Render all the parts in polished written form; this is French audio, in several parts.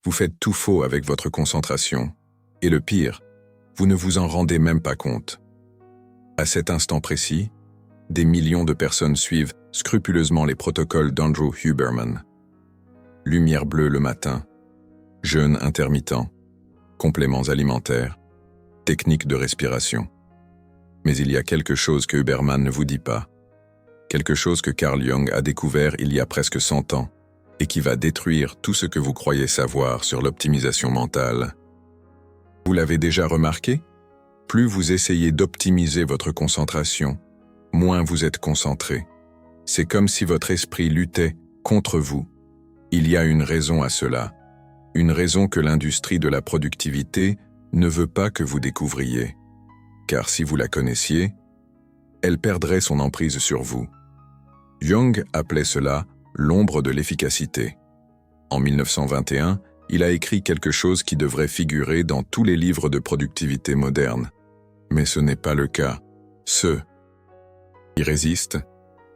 Vous faites tout faux avec votre concentration. Et le pire, vous ne vous en rendez même pas compte. À cet instant précis, des millions de personnes suivent scrupuleusement les protocoles d'Andrew Huberman. Lumière bleue le matin, jeûne intermittent, compléments alimentaires, techniques de respiration. Mais il y a quelque chose que Huberman ne vous dit pas. Quelque chose que Carl Jung a découvert il y a presque 100 ans et qui va détruire tout ce que vous croyez savoir sur l'optimisation mentale. Vous l'avez déjà remarqué? Plus vous essayez d'optimiser votre concentration, moins vous êtes concentré. C'est comme si votre esprit luttait contre vous. Il y a une raison à cela. Une raison que l'industrie de la productivité ne veut pas que vous découvriez. Car si vous la connaissiez, elle perdrait son emprise sur vous. Jung appelait cela l'ombre de l'efficacité. En 1921, il a écrit quelque chose qui devrait figurer dans tous les livres de productivité modernes. Mais ce n'est pas le cas. Ceux qui résistent,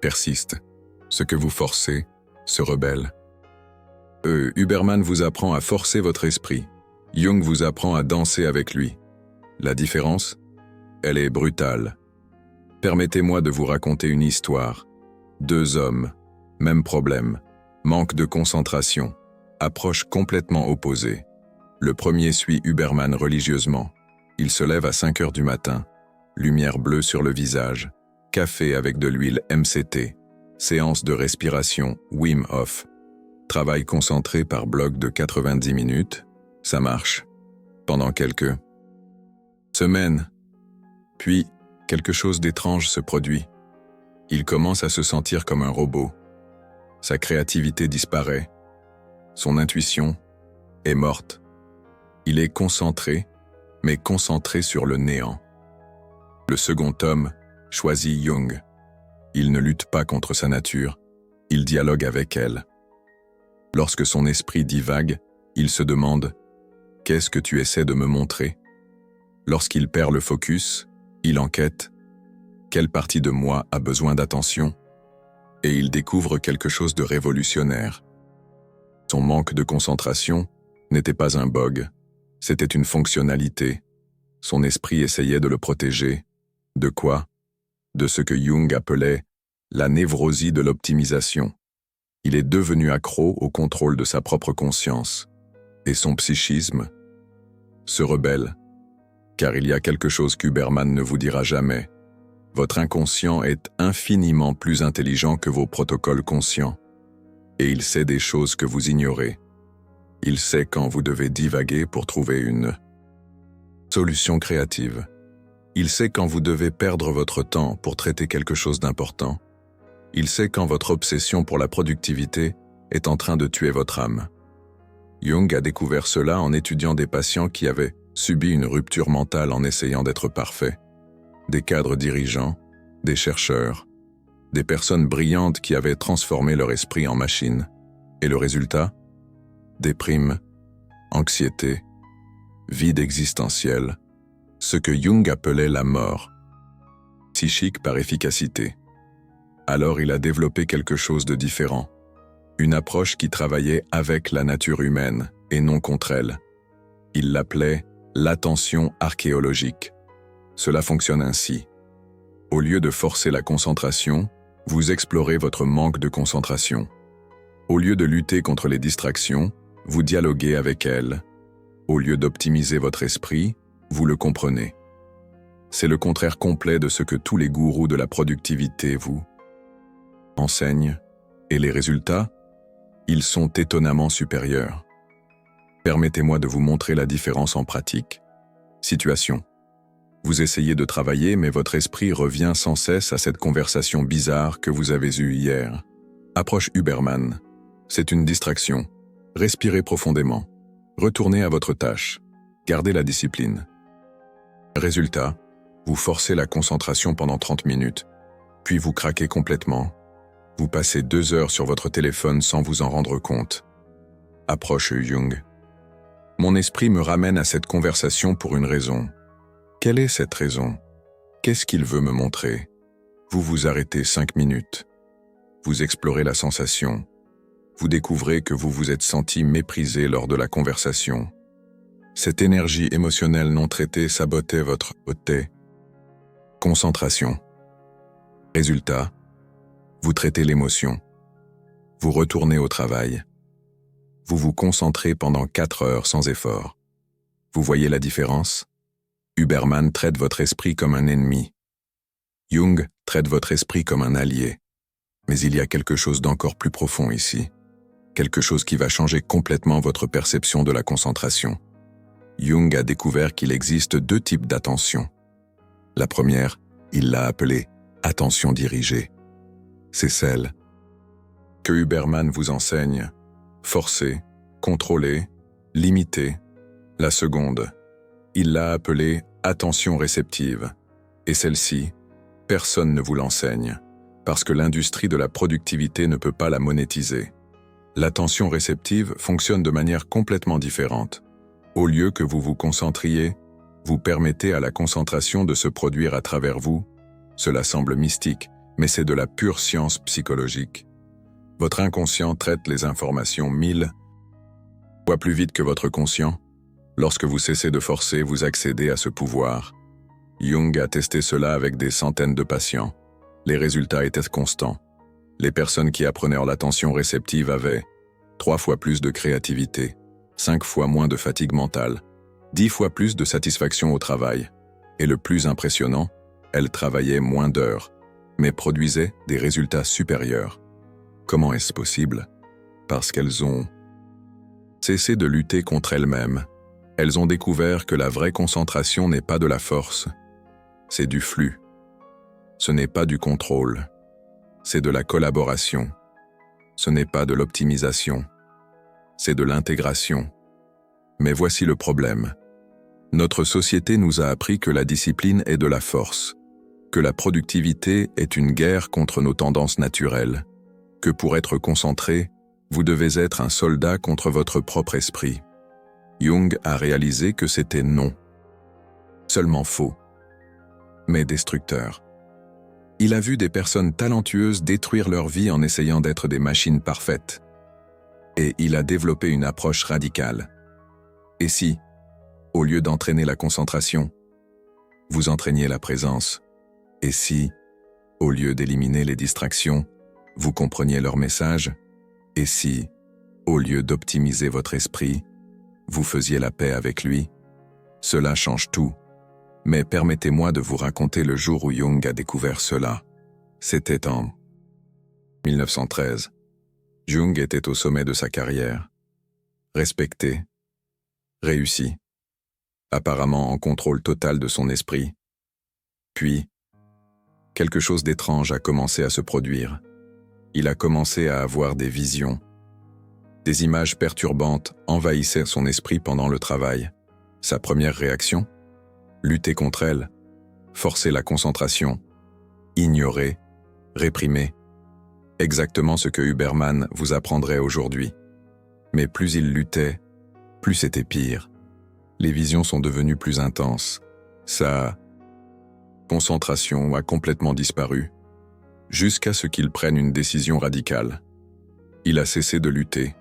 persistent. Ce que vous forcez, se rebelle. Huberman vous apprend à forcer votre esprit. Jung vous apprend à danser avec lui. La différence? Elle est brutale. Permettez-moi de vous raconter une histoire. 2 hommes, même problème, manque de concentration, approche complètement opposée. Le premier suit Huberman religieusement. Il se lève à 5 heures du matin, lumière bleue sur le visage, café avec de l'huile MCT, séance de respiration Wim Hof, travail concentré par bloc de 90 minutes, ça marche, pendant quelques semaines. Puis, quelque chose d'étrange se produit. Il commence à se sentir comme un robot. Sa créativité disparaît. Son intuition est morte. Il est concentré, mais concentré sur le néant. Le second homme choisit Jung. Il ne lutte pas contre sa nature, il dialogue avec elle. Lorsque son esprit divague, il se demande « Qu'est-ce que tu essaies de me montrer ?» Lorsqu'il perd le focus, il enquête « Quelle partie de moi a besoin d'attention ?» Et il découvre quelque chose de révolutionnaire. Son manque de concentration n'était pas un bug, c'était une fonctionnalité. Son esprit essayait de le protéger. De quoi? De ce que Jung appelait la névrosie de l'optimisation. Il est devenu accro au contrôle de sa propre conscience. Et son psychisme se rebelle. Car il y a quelque chose qu'Huberman ne vous dira jamais. Votre inconscient est infiniment plus intelligent que vos protocoles conscients. Et il sait des choses que vous ignorez. Il sait quand vous devez divaguer pour trouver une solution créative. Il sait quand vous devez perdre votre temps pour traiter quelque chose d'important. Il sait quand votre obsession pour la productivité est en train de tuer votre âme. Jung a découvert cela en étudiant des patients qui avaient subi une rupture mentale en essayant d'être parfaits. Des cadres dirigeants, des chercheurs, des personnes brillantes qui avaient transformé leur esprit en machine. Et le résultat? Déprime, anxiété, vide existentiel, ce que Jung appelait la mort, psychique par efficacité. Alors il a développé quelque chose de différent, une approche qui travaillait avec la nature humaine et non contre elle. Il l'appelait l'attention archéologique. Cela fonctionne ainsi. Au lieu de forcer la concentration, vous explorez votre manque de concentration. Au lieu de lutter contre les distractions, vous dialoguez avec elles. Au lieu d'optimiser votre esprit, vous le comprenez. C'est le contraire complet de ce que tous les gourous de la productivité vous enseignent. Et les résultats? Ils sont étonnamment supérieurs. Permettez-moi de vous montrer la différence en pratique. Situation. Vous essayez de travailler, mais votre esprit revient sans cesse à cette conversation bizarre que vous avez eue hier. Approche Huberman. C'est une distraction. Respirez profondément. Retournez à votre tâche. Gardez la discipline. Résultat, vous forcez la concentration pendant 30 minutes, puis vous craquez complètement. Vous passez 2 heures sur votre téléphone sans vous en rendre compte. Approche Jung. Mon esprit me ramène à cette conversation pour une raison. Quelle est cette raison? Qu'est-ce qu'il veut me montrer? Vous vous arrêtez 5 minutes. Vous explorez la sensation. vous découvrez que vous vous êtes senti méprisé lors de la conversation. Cette énergie émotionnelle non traitée sabotait votre concentration. Résultat, vous traitez l'émotion. Vous retournez au travail. Vous vous concentrez pendant 4 heures sans effort. Vous voyez la différence? Huberman traite votre esprit comme un ennemi. Jung traite votre esprit comme un allié. Mais il y a quelque chose d'encore plus profond ici. Quelque chose qui va changer complètement votre perception de la concentration. Jung a découvert qu'il existe 2 types d'attention. La première, il l'a appelée attention dirigée. C'est celle que Huberman vous enseigne, forcer, contrôler, limiter. La seconde, il l'a appelée attention réceptive. Et celle-ci, personne ne vous l'enseigne, parce que l'industrie de la productivité ne peut pas la monétiser. L'attention réceptive fonctionne de manière complètement différente. Au lieu que vous vous concentriez, vous permettez à la concentration de se produire à travers vous. Cela semble mystique, mais c'est de la pure science psychologique. Votre inconscient traite les informations 1000 fois plus vite que votre conscient. Lorsque vous cessez de forcer, vous accédez à ce pouvoir. Jung a testé cela avec des centaines de patients. Les résultats étaient constants. Les personnes qui apprenaient l'attention réceptive avaient 3 fois plus de créativité, 5 fois moins de fatigue mentale, 10 fois plus de satisfaction au travail. Et le plus impressionnant, elles travaillaient moins d'heures, mais produisaient des résultats supérieurs. Comment est-ce possible? Parce qu'elles ont cessé de lutter contre elles-mêmes. Elles ont découvert que la vraie concentration n'est pas de la force, c'est du flux. Ce n'est pas du contrôle, c'est de la collaboration. Ce n'est pas de l'optimisation, c'est de l'intégration. Mais voici le problème. Notre société nous a appris que la discipline est de la force, que la productivité est une guerre contre nos tendances naturelles, que pour être concentré, vous devez être un soldat contre votre propre esprit. Jung a réalisé que c'était non seulement faux, mais destructeur. Il a vu des personnes talentueuses détruire leur vie en essayant d'être des machines parfaites. Et il a développé une approche radicale. Et si, au lieu d'entraîner la concentration, vous entraîniez la présence? Et si, au lieu d'éliminer les distractions, vous compreniez leur message? Et si, au lieu d'optimiser votre esprit, vous faisiez la paix avec lui? Cela change tout. Mais permettez-moi de vous raconter le jour où Jung a découvert cela. C'était en 1913. Jung était au sommet de sa carrière. Respecté, réussi, apparemment en contrôle total de son esprit. Puis, quelque chose d'étrange a commencé à se produire. Il a commencé à avoir des visions. Des images perturbantes envahissaient son esprit pendant le travail. Sa première réaction? Lutter contre elles, forcer la concentration, ignorer, réprimer. Exactement ce que Huberman vous apprendrait aujourd'hui. Mais plus il luttait, plus c'était pire. Les visions sont devenues plus intenses. Sa concentration a complètement disparu, jusqu'à ce qu'il prenne une décision radicale. Il a cessé de lutter,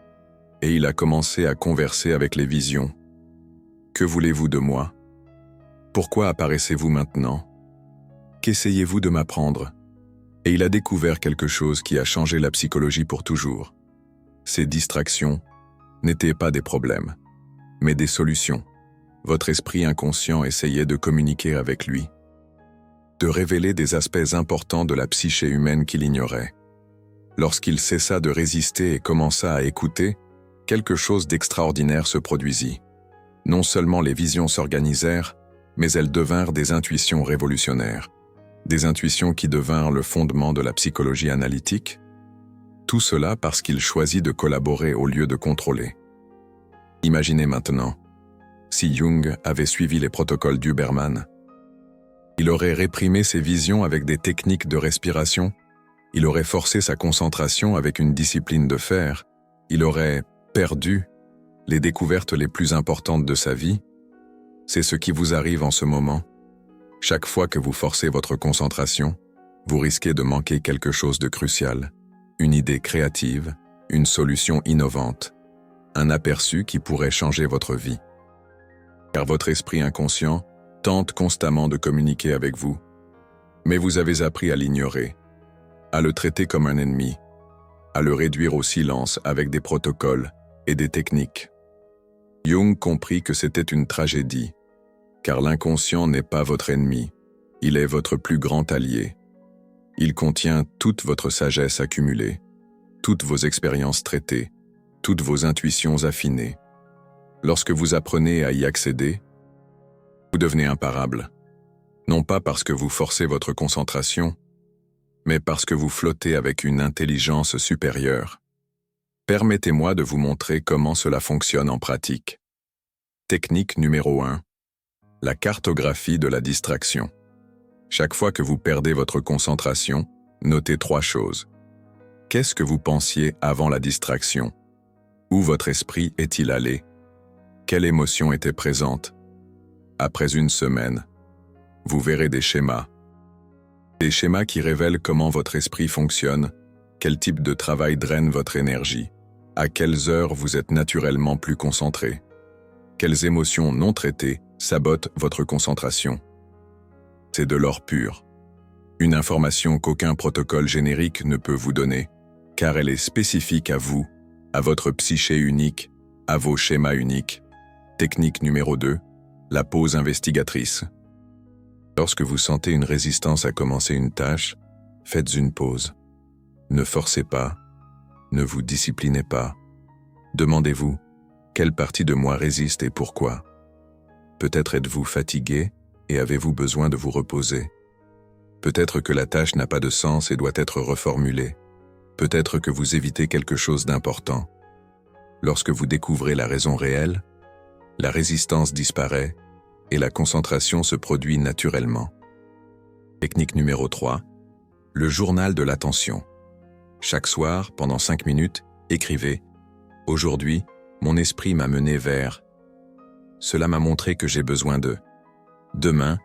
et il a commencé à converser avec les visions. Que voulez-vous de moi? Pourquoi apparaissez-vous maintenant? Qu'essayez-vous de m'apprendre? Et il a découvert quelque chose qui a changé la psychologie pour toujours. Ces distractions n'étaient pas des problèmes, mais des solutions. Votre esprit inconscient essayait de communiquer avec lui, de révéler des aspects importants de la psyché humaine qu'il ignorait. Lorsqu'il cessa de résister et commença à écouter, quelque chose d'extraordinaire se produisit. Non seulement les visions s'organisèrent, mais elles devinrent des intuitions révolutionnaires. Des intuitions qui devinrent le fondement de la psychologie analytique. Tout cela parce qu'il choisit de collaborer au lieu de contrôler. Imaginez maintenant, si Jung avait suivi les protocoles d'Huberman, il aurait réprimé ses visions avec des techniques de respiration, il aurait forcé sa concentration avec une discipline de fer, il aurait perdu les découvertes les plus importantes de sa vie. C'est ce qui vous arrive en ce moment. Chaque fois que vous forcez votre concentration, vous risquez de manquer quelque chose de crucial, une idée créative, une solution innovante, un aperçu qui pourrait changer votre vie. Car votre esprit inconscient tente constamment de communiquer avec vous, mais vous avez appris à l'ignorer, à le traiter comme un ennemi, à le réduire au silence avec des protocoles et des techniques. Jung comprit que c'était une tragédie, car l'inconscient n'est pas votre ennemi, il est votre plus grand allié. Il contient toute votre sagesse accumulée, toutes vos expériences traitées, toutes vos intuitions affinées. Lorsque vous apprenez à y accéder, vous devenez imparable, non pas parce que vous forcez votre concentration, mais parce que vous flottez avec une intelligence supérieure. Permettez-moi de vous montrer comment cela fonctionne en pratique. Technique numéro 1. La cartographie de la distraction. Chaque fois que vous perdez votre concentration, notez 3 choses. Qu'est-ce que vous pensiez avant la distraction? Où votre esprit est-il allé? Quelle émotion était présente? Après une semaine, vous verrez des schémas. Des schémas qui révèlent comment votre esprit fonctionne, quel type de travail draine votre énergie, à quelles heures vous êtes naturellement plus concentré, quelles émotions non traitées sabotent votre concentration. C'est de l'or pur. Une information qu'aucun protocole générique ne peut vous donner, car elle est spécifique à vous, à votre psyché unique, à vos schémas uniques. Technique numéro 2, la pause investigatrice. Lorsque vous sentez une résistance à commencer une tâche, faites une pause. Ne forcez pas, ne vous disciplinez pas. Demandez-vous, quelle partie de moi résiste et pourquoi? Peut-être êtes-vous fatigué et avez-vous besoin de vous reposer. Peut-être que la tâche n'a pas de sens et doit être reformulée. Peut-être que vous évitez quelque chose d'important. Lorsque vous découvrez la raison réelle, la résistance disparaît et la concentration se produit naturellement. Technique numéro 3. Le journal de l'attention. Chaque soir, pendant 5 minutes, écrivez « Aujourd'hui, mon esprit m'a mené vers… Cela m'a montré que j'ai besoin de… Demain,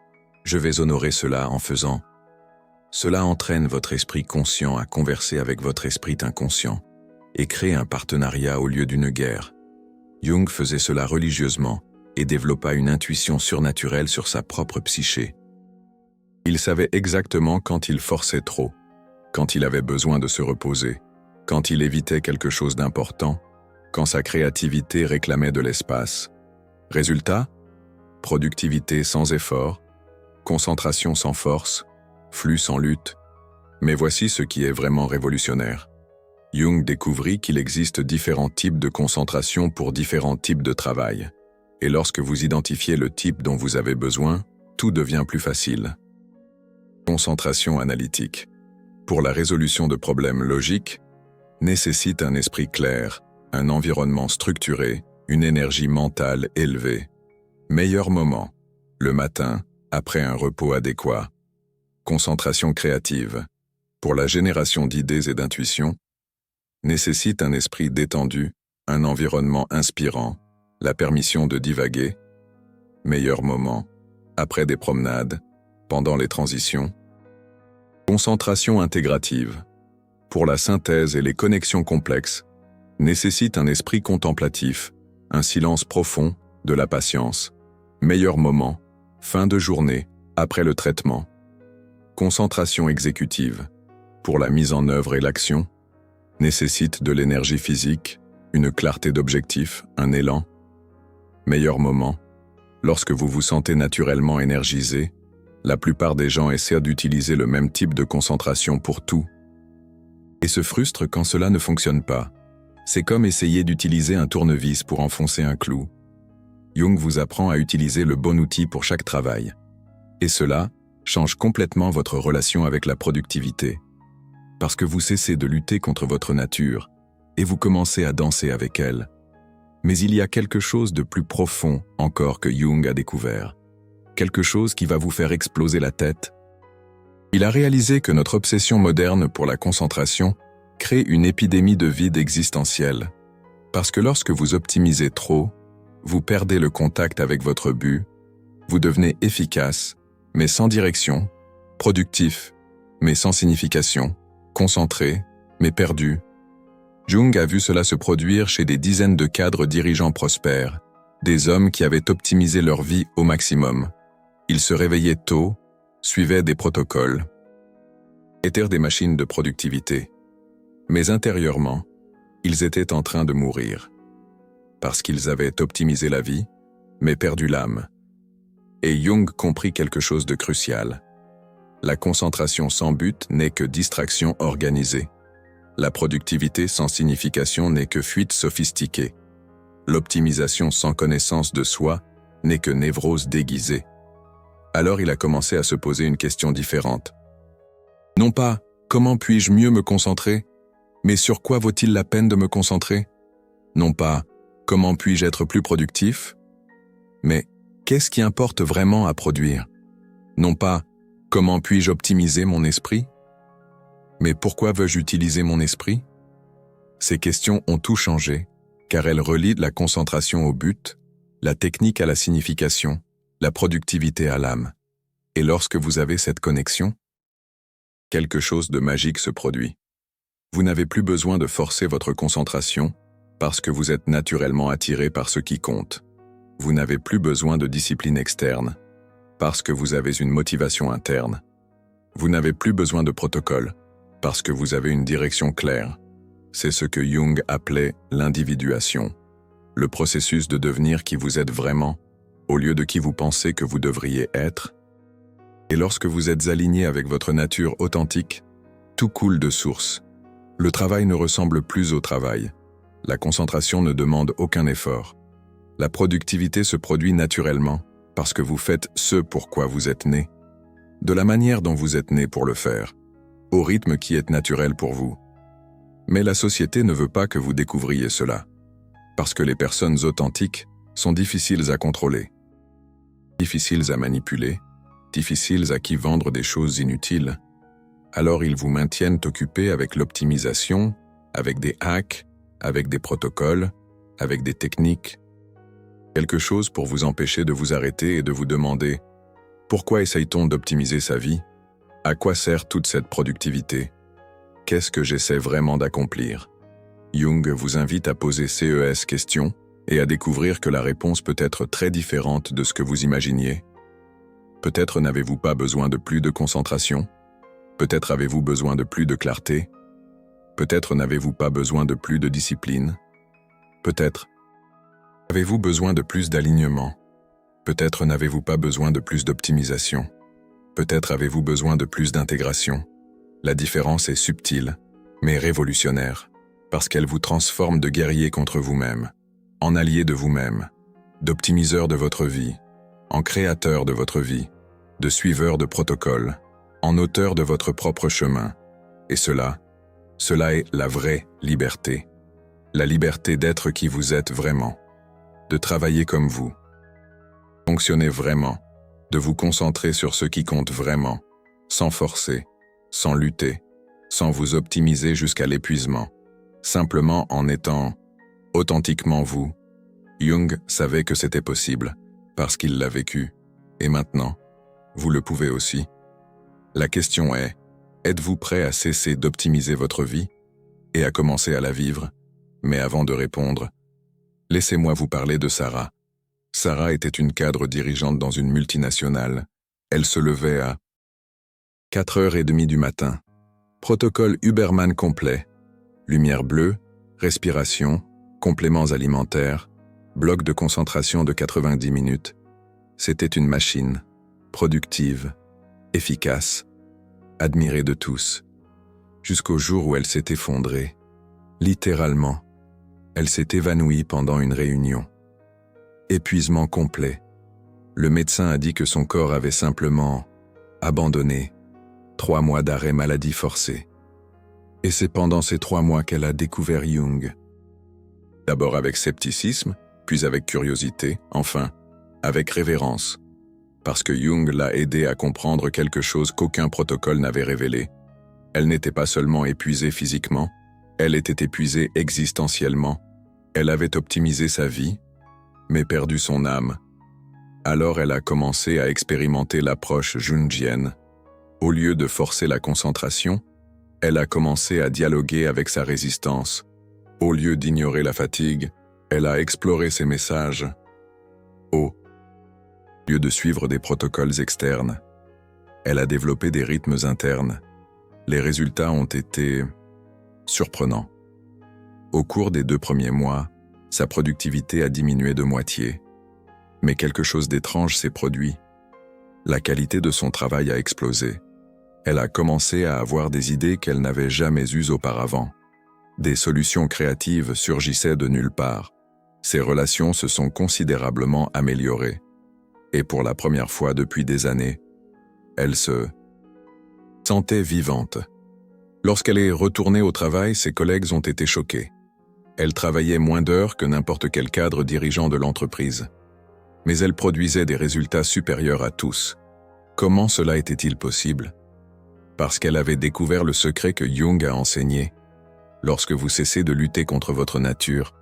je vais honorer cela en faisant… » Cela entraîne votre esprit conscient à converser avec votre esprit inconscient et crée un partenariat au lieu d'une guerre. Jung faisait cela religieusement et développa une intuition surnaturelle sur sa propre psyché. Il savait exactement quand il forçait trop, quand il avait besoin de se reposer, quand il évitait quelque chose d'important, quand sa créativité réclamait de l'espace. Résultat, productivité sans effort, concentration sans force, flux sans lutte. Mais voici ce qui est vraiment révolutionnaire. Jung découvrit qu'il existe différents types de concentration pour différents types de travail. Et lorsque vous identifiez le type dont vous avez besoin, tout devient plus facile. Concentration analytique. Pour la résolution de problèmes logiques, nécessite un esprit clair, un environnement structuré, une énergie mentale élevée. Meilleur moment, le matin, après un repos adéquat. Concentration créative. Pour la génération d'idées et d'intuitions, nécessite un esprit détendu, un environnement inspirant, la permission de divaguer. Meilleur moment, après des promenades, pendant les transitions. Concentration intégrative. Pour la synthèse et les connexions complexes, nécessite un esprit contemplatif, un silence profond, de la patience. Meilleur moment, fin de journée, après le traitement. Concentration exécutive. Pour la mise en œuvre et l'action, nécessite de l'énergie physique, une clarté d'objectif, un élan. Meilleur moment, lorsque vous vous sentez naturellement énergisé, la plupart des gens essaient d'utiliser le même type de concentration pour tout et se frustrent quand cela ne fonctionne pas. C'est comme essayer d'utiliser un tournevis pour enfoncer un clou. Jung vous apprend à utiliser le bon outil pour chaque travail. Et cela change complètement votre relation avec la productivité. Parce que vous cessez de lutter contre votre nature et vous commencez à danser avec elle. Mais il y a quelque chose de plus profond encore que Jung a découvert. Quelque chose qui va vous faire exploser la tête. Il a réalisé que notre obsession moderne pour la concentration crée une épidémie de vide existentiel. Parce que lorsque vous optimisez trop, vous perdez le contact avec votre but, vous devenez efficace, mais sans direction, productif, mais sans signification, concentré, mais perdu. Jung a vu cela se produire chez des dizaines de cadres dirigeants prospères, des hommes qui avaient optimisé leur vie au maximum. Ils se réveillaient tôt, suivaient des protocoles, étaient des machines de productivité. Mais intérieurement, ils étaient en train de mourir. Parce qu'ils avaient optimisé la vie, mais perdu l'âme. Et Jung comprit quelque chose de crucial. La concentration sans but n'est que distraction organisée. La productivité sans signification n'est que fuite sophistiquée. L'optimisation sans connaissance de soi n'est que névrose déguisée. Alors il a commencé à se poser une question différente. Non pas « comment puis-je mieux me concentrer ?» mais « sur quoi vaut-il la peine de me concentrer ?» Non pas « comment puis-je être plus productif ?» mais « qu'est-ce qui importe vraiment à produire ?» Non pas « comment puis-je optimiser mon esprit ?» mais « pourquoi veux-je utiliser mon esprit ?» Ces questions ont tout changé, car elles relient la concentration au but, la technique à la signification, la productivité à l'âme. Et lorsque vous avez cette connexion, quelque chose de magique se produit. Vous n'avez plus besoin de forcer votre concentration parce que vous êtes naturellement attiré par ce qui compte. Vous n'avez plus besoin de discipline externe parce que vous avez une motivation interne. Vous n'avez plus besoin de protocole parce que vous avez une direction claire. C'est ce que Jung appelait l'individuation, le processus de devenir qui vous êtes vraiment, au lieu de qui vous pensez que vous devriez être. Et lorsque vous êtes aligné avec votre nature authentique, tout coule de source. Le travail ne ressemble plus au travail. La concentration ne demande aucun effort. La productivité se produit naturellement parce que vous faites ce pourquoi vous êtes né, de la manière dont vous êtes né pour le faire, au rythme qui est naturel pour vous. Mais la société ne veut pas que vous découvriez cela, parce que les personnes authentiques sont difficiles à contrôler, difficiles à manipuler, difficiles à qui vendre des choses inutiles. Alors ils vous maintiennent occupés avec l'optimisation, avec des hacks, avec des protocoles, avec des techniques. Quelque chose pour vous empêcher de vous arrêter et de vous demander « Pourquoi essaye-t-on d'optimiser sa vie ? À quoi sert toute cette productivité ? Qu'est-ce que j'essaie vraiment d'accomplir ?» Jung vous invite à poser ces questions et à découvrir que la réponse peut être très différente de ce que vous imaginiez. Peut-être n'avez-vous pas besoin de plus de concentration. Peut-être avez-vous besoin de plus de clarté. Peut-être n'avez-vous pas besoin de plus de discipline. Peut-être avez-vous besoin de plus d'alignement. Peut-être n'avez-vous pas besoin de plus d'optimisation. Peut-être avez-vous besoin de plus d'intégration. La différence est subtile, mais révolutionnaire, parce qu'elle vous transforme de guerrier contre vous-même, en allié de vous-même, d'optimiseur de votre vie, en créateur de votre vie, de suiveur de protocole, en auteur de votre propre chemin. Et cela est la vraie liberté. La liberté d'être qui vous êtes vraiment, de travailler comme vous, fonctionner vraiment, de vous concentrer sur ce qui compte vraiment, sans forcer, sans lutter, sans vous optimiser jusqu'à l'épuisement, simplement en étant authentiquement vous. Jung savait que c'était possible, parce qu'il l'a vécu, et maintenant, vous le pouvez aussi. La question est, êtes-vous prêt à cesser d'optimiser votre vie et à commencer à la vivre? Mais avant de répondre, laissez-moi vous parler de Sarah. Sarah était une cadre dirigeante dans une multinationale. Elle se levait à 4h30 du matin. Protocole Huberman complet. Lumière bleue, respiration, compléments alimentaires, bloc de concentration de 90 minutes. C'était une machine, productive, efficace, admirée de tous. Jusqu'au jour où elle s'est effondrée. Littéralement. Elle s'est évanouie pendant une réunion. Épuisement complet. Le médecin a dit que son corps avait simplement abandonné. 3 mois d'arrêt maladie forcée. Et c'est pendant ces 3 mois qu'elle a découvert Jung. D'abord avec scepticisme, puis avec curiosité, enfin, avec révérence. Parce que Jung l'a aidée à comprendre quelque chose qu'aucun protocole n'avait révélé. Elle n'était pas seulement épuisée physiquement, elle était épuisée existentiellement. Elle avait optimisé sa vie, mais perdu son âme. Alors elle a commencé à expérimenter l'approche jungienne. Au lieu de forcer la concentration, elle a commencé à dialoguer avec sa résistance, Au lieu d'ignorer la fatigue, elle a exploré ses messages. Au lieu de suivre des protocoles externes, elle a développé des rythmes internes. Les résultats ont été surprenants. Au cours des 2 premiers mois, sa productivité a diminué de moitié. Mais quelque chose d'étrange s'est produit. La qualité de son travail a explosé. Elle a commencé à avoir des idées qu'elle n'avait jamais eues auparavant. Des solutions créatives surgissaient de nulle part. Ses relations se sont considérablement améliorées. Et pour la première fois depuis des années, elle se sentait vivante. Lorsqu'elle est retournée au travail, ses collègues ont été choqués. Elle travaillait moins d'heures que n'importe quel cadre dirigeant de l'entreprise. Mais elle produisait des résultats supérieurs à tous. Comment cela était-il possible? Parce qu'elle avait découvert le secret que Jung a enseigné. Lorsque vous cessez de lutter contre votre nature,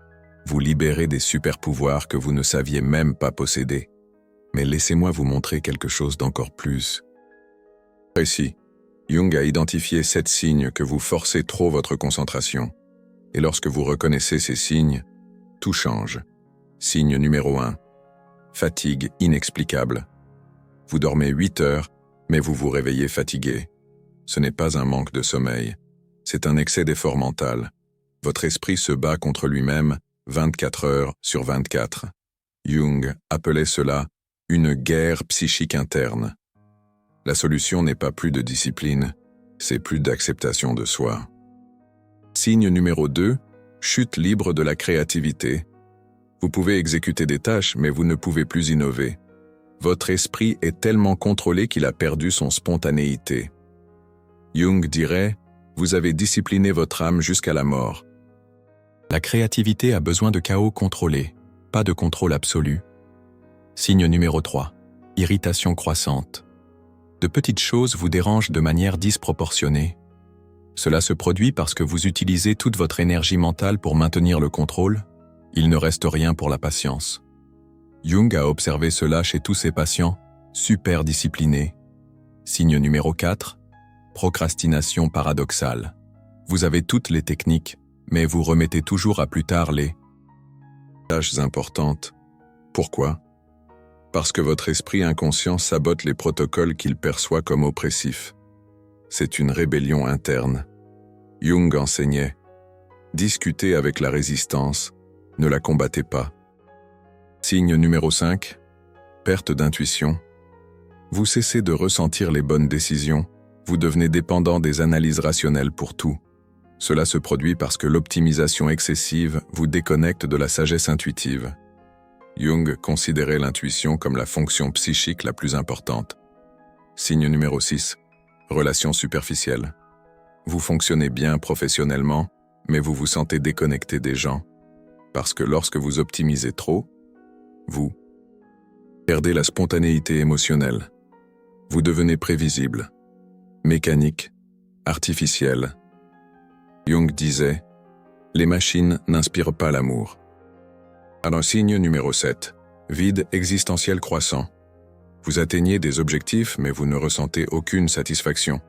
vous libérez des super-pouvoirs que vous ne saviez même pas posséder. Mais laissez-moi vous montrer quelque chose d'encore plus précis. Jung a identifié 7 signes que vous forcez trop votre concentration. Et lorsque vous reconnaissez ces signes, tout change. Signe numéro 1. Fatigue inexplicable. Vous dormez 8 heures, mais vous vous réveillez fatigué. Ce n'est pas un manque de sommeil, c'est un excès d'effort mental. Votre esprit se bat contre lui-même 24 heures sur 24. Jung appelait cela une guerre psychique interne. La solution n'est pas plus de discipline, c'est plus d'acceptation de soi. Signe numéro 2, chute libre de la créativité. Vous pouvez exécuter des tâches, mais vous ne pouvez plus innover. Votre esprit est tellement contrôlé qu'il a perdu son spontanéité. Jung dirait, vous avez discipliné votre âme jusqu'à la mort. La créativité a besoin de chaos contrôlé, pas de contrôle absolu. Signe numéro 3, irritation croissante. De petites choses vous dérangent de manière disproportionnée. Cela se produit parce que vous utilisez toute votre énergie mentale pour maintenir le contrôle. Il ne reste rien pour la patience. Jung a observé cela chez tous ses patients, super disciplinés. Signe numéro 4, procrastination paradoxale. Vous avez toutes les techniques, mais vous remettez toujours à plus tard les tâches importantes. Pourquoi? Parce que votre esprit inconscient sabote les protocoles qu'il perçoit comme oppressifs. C'est une rébellion interne. Jung enseignait « Discutez avec la résistance, ne la combattez pas ». Signe numéro 5, perte d'intuition. Vous cessez de ressentir les bonnes décisions, vous devenez dépendant des analyses rationnelles pour tout. Cela se produit parce que l'optimisation excessive vous déconnecte de la sagesse intuitive. Jung considérait l'intuition comme la fonction psychique la plus importante. Signe numéro 6, relations superficielles. Vous fonctionnez bien professionnellement, mais vous vous sentez déconnecté des gens. Parce que lorsque vous optimisez trop, vous perdez la spontanéité émotionnelle. Vous devenez prévisible, mécanique, artificiel. Jung disait « Les machines n'inspirent pas l'amour ». Alors signe numéro 7, vide existentiel croissant. Vous atteignez des objectifs mais vous ne ressentez aucune satisfaction.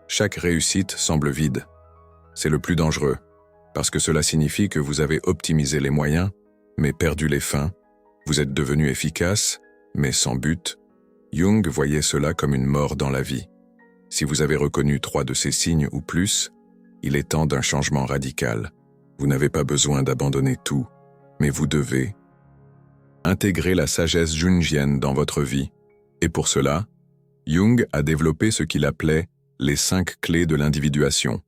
Chaque réussite semble vide. C'est le plus dangereux, parce que cela signifie que vous avez optimisé les moyens, mais perdu les fins. Vous êtes devenu efficace, mais sans but. Jung voyait cela comme une mort dans la vie. Si vous avez reconnu 3 de ces signes ou plus, il est temps d'un changement radical. Vous n'avez pas besoin d'abandonner tout, mais vous devez intégrer la sagesse jungienne dans votre vie. Et pour cela, Jung a développé ce qu'il appelait les 5 clés de l'individuation.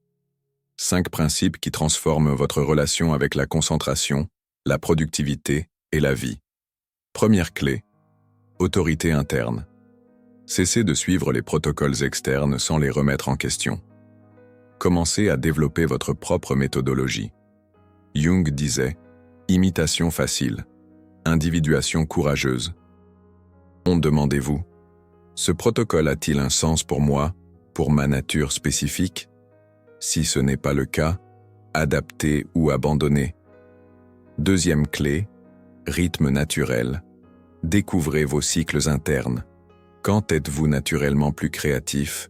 5 principes qui transforment votre relation avec la concentration, la productivité et la vie. Première clé, autorité interne. Cessez de suivre les protocoles externes sans les remettre en question. Commencez à développer votre propre méthodologie. Jung disait « imitation facile, individuation courageuse ». Demandez-vous, ce protocole a-t-il un sens pour moi, pour ma nature spécifique? Si ce n'est pas le cas, adaptez ou abandonnez. Deuxième clé, rythme naturel. Découvrez vos cycles internes. Quand êtes-vous naturellement plus créatif?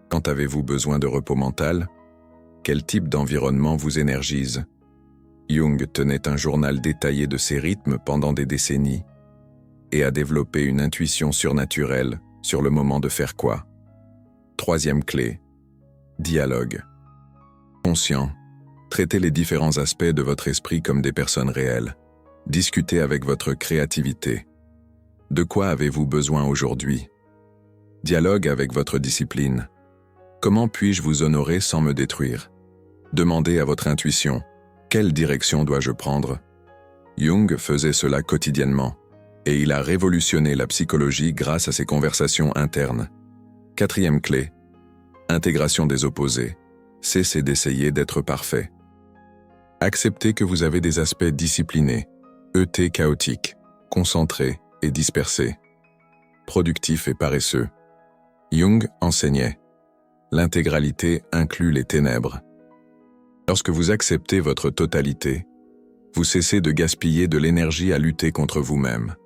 Quand avez-vous besoin de repos mental? Quel type d'environnement vous énergise? Jung tenait un journal détaillé de ses rythmes pendant des décennies et a développé une intuition surnaturelle sur le moment de faire quoi. Troisième clé, dialogue. Conscient, traitez les différents aspects de votre esprit comme des personnes réelles. Discutez avec votre créativité. De quoi avez-vous besoin aujourd'hui? Dialogue avec votre discipline. Comment puis-je vous honorer sans me détruire? Demandez à votre intuition. Quelle direction dois-je prendre? Jung faisait cela quotidiennement, et il a révolutionné la psychologie grâce à ses conversations internes. Quatrième clé, intégration des opposés. Cessez d'essayer d'être parfait. Acceptez que vous avez des aspects disciplinés, chaotiques, concentrés et dispersés, productifs et paresseux. Jung enseignait. L'intégralité inclut les ténèbres. Lorsque vous acceptez votre totalité, vous cessez de gaspiller de l'énergie à lutter contre vous-même.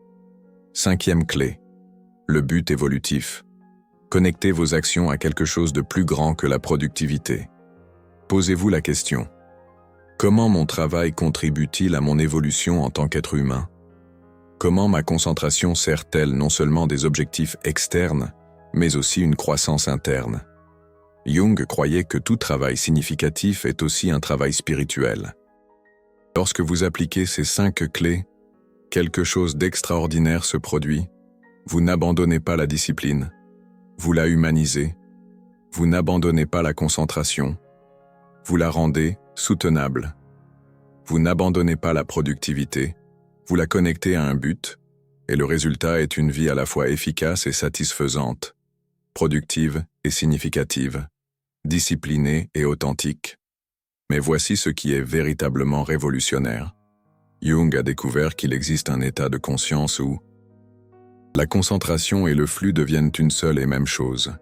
Cinquième clé, le but évolutif. Connectez vos actions à quelque chose de plus grand que la productivité. Posez-vous la question. Comment mon travail contribue-t-il à mon évolution en tant qu'être humain? Comment ma concentration sert-elle non seulement des objectifs externes, mais aussi une croissance interne? Jung croyait que tout travail significatif est aussi un travail spirituel. Lorsque vous appliquez ces 5 clés, quelque chose d'extraordinaire se produit. Vous n'abandonnez pas la discipline, vous la humanisez, vous n'abandonnez pas la concentration, vous la rendez soutenable. Vous n'abandonnez pas la productivité, vous la connectez à un but, et le résultat est une vie à la fois efficace et satisfaisante, productive et significative, disciplinée et authentique. Mais voici ce qui est véritablement révolutionnaire. Jung a découvert qu'il existe un état de conscience où la concentration et le flux deviennent une seule et même chose.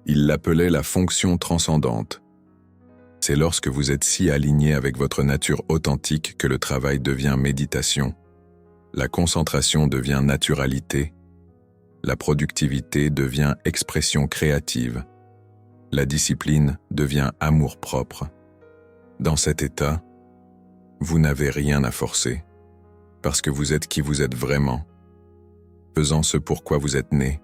Il l'appelait la fonction transcendante. C'est lorsque vous êtes si aligné avec votre nature authentique que le travail devient méditation, la concentration devient naturalité, la productivité devient expression créative, la discipline devient amour-propre. Dans cet état, vous n'avez rien à forcer, parce que vous êtes qui vous êtes vraiment, faisant ce pourquoi vous êtes né,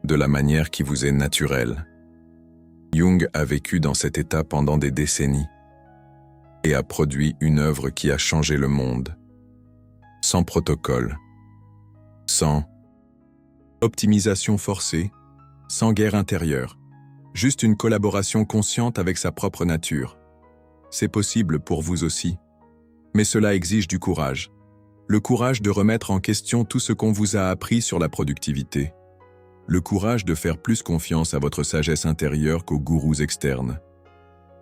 de la manière qui vous est naturelle. Jung a vécu dans cet état pendant des décennies et a produit une œuvre qui a changé le monde, sans protocole, sans optimisation forcée, sans guerre intérieure, juste une collaboration consciente avec sa propre nature. C'est possible pour vous aussi, mais cela exige du courage. Le courage de remettre en question tout ce qu'on vous a appris sur la productivité. Le courage de faire plus confiance à votre sagesse intérieure qu'aux gourous externes.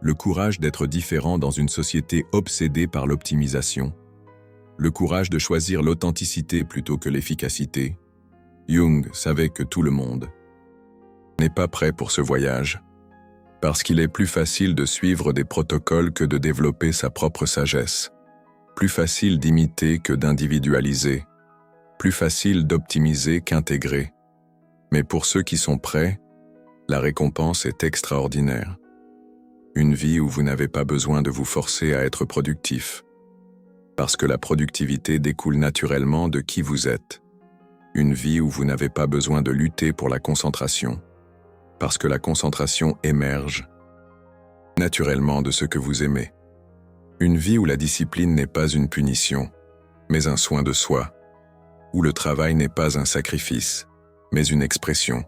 Le courage d'être différent dans une société obsédée par l'optimisation. Le courage de choisir l'authenticité plutôt que l'efficacité. Jung savait que tout le monde n'est pas prêt pour ce voyage, parce qu'il est plus facile de suivre des protocoles que de développer sa propre sagesse, plus facile d'imiter que d'individualiser, plus facile d'optimiser qu'intégrer. Mais pour ceux qui sont prêts, la récompense est extraordinaire. Une vie où vous n'avez pas besoin de vous forcer à être productif, parce que la productivité découle naturellement de qui vous êtes. Une vie où vous n'avez pas besoin de lutter pour la concentration, parce que la concentration émerge naturellement de ce que vous aimez. Une vie où la discipline n'est pas une punition, mais un soin de soi, où le travail n'est pas un sacrifice, mais une expression,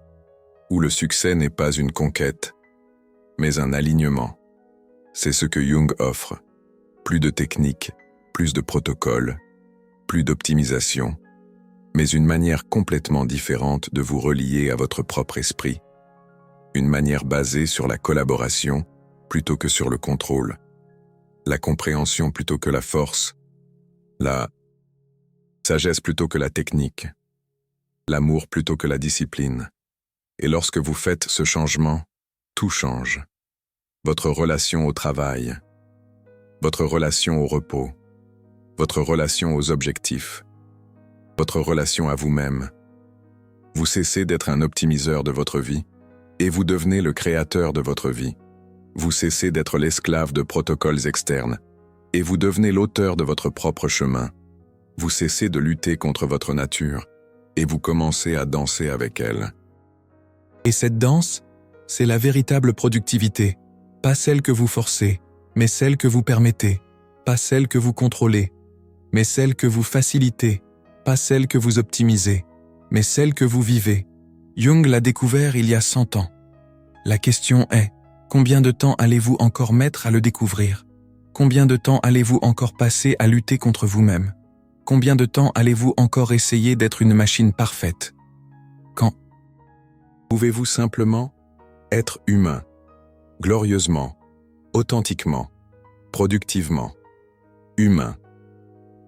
où le succès n'est pas une conquête, mais un alignement. C'est ce que Jung offre. Plus de techniques, plus de protocoles, plus d'optimisation, mais une manière complètement différente de vous relier à votre propre esprit. Une manière basée sur la collaboration plutôt que sur le contrôle, la compréhension plutôt que la force, la sagesse plutôt que la technique, l'amour plutôt que la discipline. Et lorsque vous faites ce changement, tout change. Votre relation au travail, votre relation au repos, votre relation aux objectifs, votre relation à vous-même. Vous cessez d'être un optimiseur de votre vie et vous devenez le créateur de votre vie. Vous cessez d'être l'esclave de protocoles externes et vous devenez l'auteur de votre propre chemin. Vous cessez de lutter contre votre nature et vous commencez à danser avec elle. Et cette danse, c'est la véritable productivité, pas celle que vous forcez, mais celle que vous permettez, pas celle que vous contrôlez, mais celle que vous facilitez, pas celle que vous optimisez, mais celle que vous vivez. Jung l'a découvert il y a 100 ans. La question est, combien de temps allez-vous encore mettre à le découvrir? Combien de temps allez-vous encore passer à lutter contre vous-même? Combien de temps allez-vous encore essayer d'être une machine parfaite? Quand pouvez-vous simplement être humain, glorieusement, authentiquement, productivement, humain?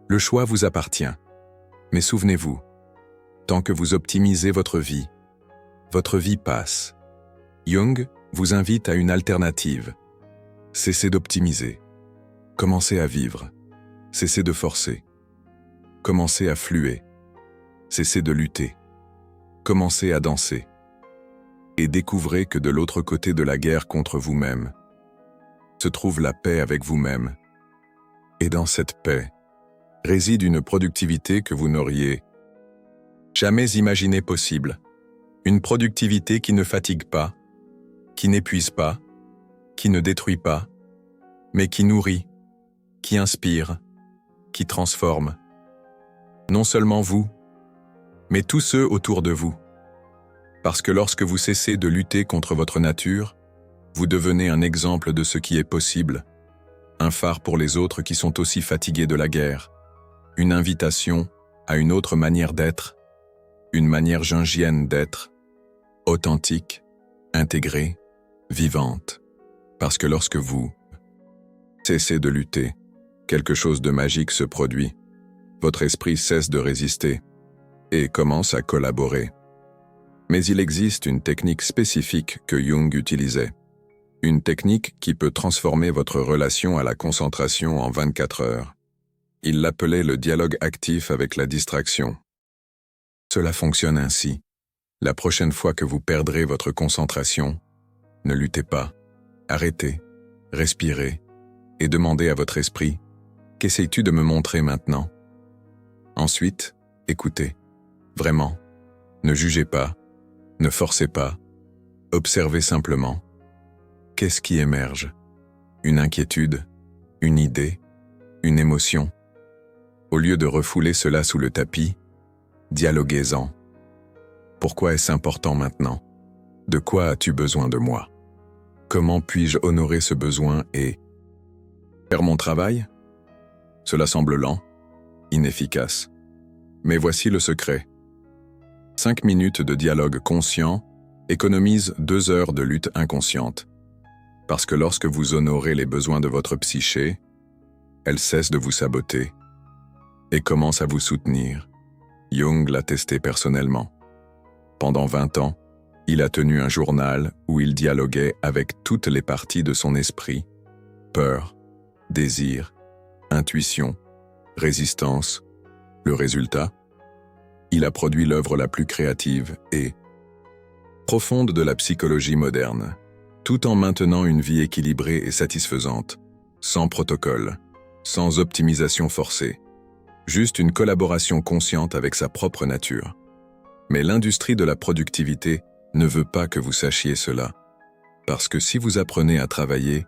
Le choix vous appartient. Mais souvenez-vous, tant que vous optimisez votre vie passe. Jung vous invite à une alternative. Cessez d'optimiser. Commencez à vivre. Cessez de forcer. Commencez à fluer. Cessez de lutter. Commencez à danser. Et découvrez que de l'autre côté de la guerre contre vous-même se trouve la paix avec vous-même. Et dans cette paix réside une productivité que vous n'auriez jamais imaginée possible. Une productivité qui ne fatigue pas, qui n'épuise pas, qui ne détruit pas, mais qui nourrit, qui inspire, qui transforme. Non seulement vous, mais tous ceux autour de vous. Parce que lorsque vous cessez de lutter contre votre nature, vous devenez un exemple de ce qui est possible, un phare pour les autres qui sont aussi fatigués de la guerre, une invitation à une autre manière d'être, une manière jungienne d'être, authentique, intégrée, vivante. Parce que lorsque vous cessez de lutter, quelque chose de magique se produit. Votre esprit cesse de résister et commence à collaborer. Mais il existe une technique spécifique que Jung utilisait. Une technique qui peut transformer votre relation à la concentration en 24 heures. Il l'appelait le dialogue actif avec la distraction. Cela fonctionne ainsi. La prochaine fois que vous perdrez votre concentration, ne luttez pas. Arrêtez, respirez et demandez à votre esprit « Qu'essayes-tu de me montrer maintenant ?» Ensuite, écoutez. Vraiment. Ne jugez pas. Ne forcez pas. Observez simplement. Qu'est-ce qui émerge? Une inquiétude? Une idée? Une émotion? Au lieu de refouler cela sous le tapis, dialoguez-en. Pourquoi est-ce important maintenant? De quoi as-tu besoin de moi? Comment puis-je honorer ce besoin et faire mon travail? Cela semble lent, inefficace. Mais voici le secret. 5 minutes de dialogue conscient économisent 2 heures de lutte inconsciente. Parce que lorsque vous honorez les besoins de votre psyché, elle cesse de vous saboter et commence à vous soutenir. Jung l'a testé personnellement. Pendant 20 ans, il a tenu un journal où il dialoguait avec toutes les parties de son esprit, peur, désir, intuition, résistance. Le résultat? Il a produit l'œuvre la plus créative et profonde de la psychologie moderne, tout en maintenant une vie équilibrée et satisfaisante, sans protocole, sans optimisation forcée, juste une collaboration consciente avec sa propre nature. Mais l'industrie de la productivité ne veut pas que vous sachiez cela, parce que si vous apprenez à travailler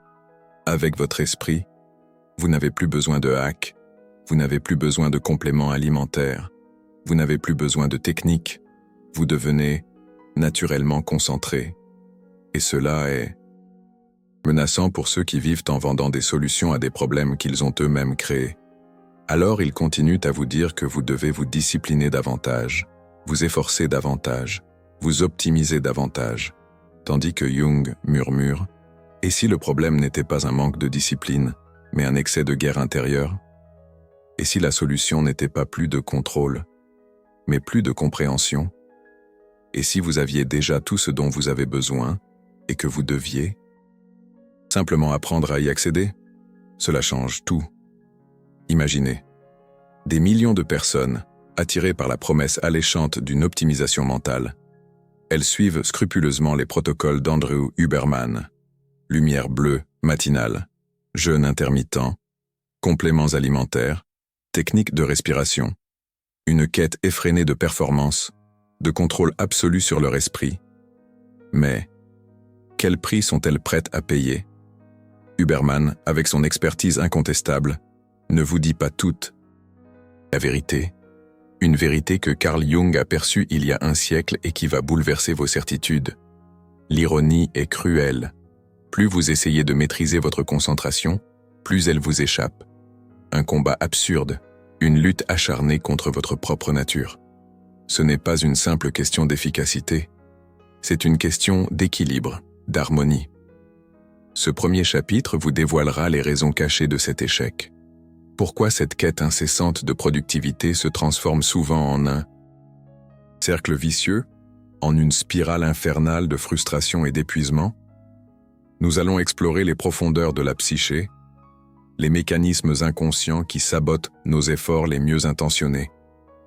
avec votre esprit, vous n'avez plus besoin de hacks, vous n'avez plus besoin de compléments alimentaires, vous n'avez plus besoin de techniques, vous devenez naturellement concentré. Et cela est menaçant pour ceux qui vivent en vendant des solutions à des problèmes qu'ils ont eux-mêmes créés. Alors ils continuent à vous dire que vous devez vous discipliner davantage, vous efforcer davantage, vous optimiser davantage, tandis que Jung murmure « Et si le problème n'était pas un manque de discipline, mais un excès de guerre intérieure? Et si la solution n'était pas plus de contrôle, mais plus de compréhension? Et si vous aviez déjà tout ce dont vous avez besoin et que vous deviez simplement apprendre à y accéder? Cela change tout. Imaginez, des millions de personnes, attirées par la promesse alléchante d'une optimisation mentale, elles suivent scrupuleusement les protocoles d'Andrew Huberman, lumière bleue matinale, jeûne intermittent, compléments alimentaires, techniques de respiration, une quête effrénée de performance, de contrôle absolu sur leur esprit. Mais, quel prix sont-elles prêtes à payer? Huberman, avec son expertise incontestable, ne vous dit pas toute la vérité. Une vérité que Carl Jung a perçue il y a un siècle et qui va bouleverser vos certitudes. L'ironie est cruelle. Plus vous essayez de maîtriser votre concentration, plus elle vous échappe. Un combat absurde, une lutte acharnée contre votre propre nature. Ce n'est pas une simple question d'efficacité, c'est une question d'équilibre, d'harmonie. Ce premier chapitre vous dévoilera les raisons cachées de cet échec. Pourquoi cette quête incessante de productivité se transforme souvent en un cercle vicieux, en une spirale infernale de frustration et d'épuisement? Nous allons explorer les profondeurs de la psyché, les mécanismes inconscients qui sabotent nos efforts les mieux intentionnés.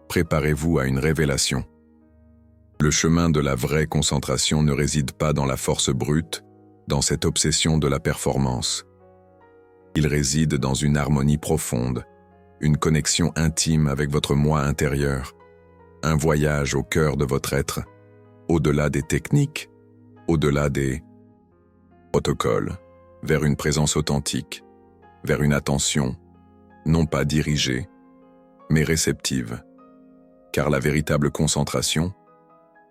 Préparez-vous à une révélation. Le chemin de la vraie concentration ne réside pas dans la force brute, dans cette obsession de la performance. Il réside dans une harmonie profonde, une connexion intime avec votre moi intérieur, un voyage au cœur de votre être, au-delà des techniques, au-delà des protocoles, vers une présence authentique, vers une attention, non pas dirigée, mais réceptive. Car la véritable concentration,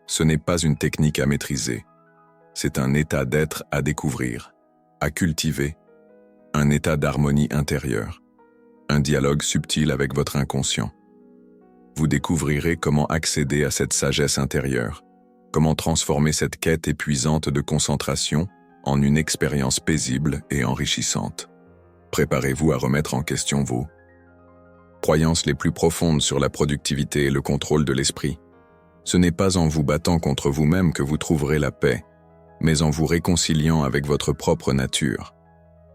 ce n'est pas une technique à maîtriser, c'est un état d'être à découvrir, à cultiver, un état d'harmonie intérieure, un dialogue subtil avec votre inconscient. Vous découvrirez comment accéder à cette sagesse intérieure, comment transformer cette quête épuisante de concentration en une expérience paisible et enrichissante. Préparez-vous à remettre en question vos croyances les plus profondes sur la productivité et le contrôle de l'esprit. Ce n'est pas en vous battant contre vous-même que vous trouverez la paix, mais en vous réconciliant avec votre propre nature.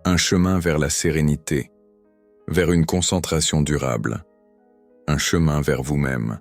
Un chemin vers la sérénité, vers une concentration durable, un chemin vers vous-même.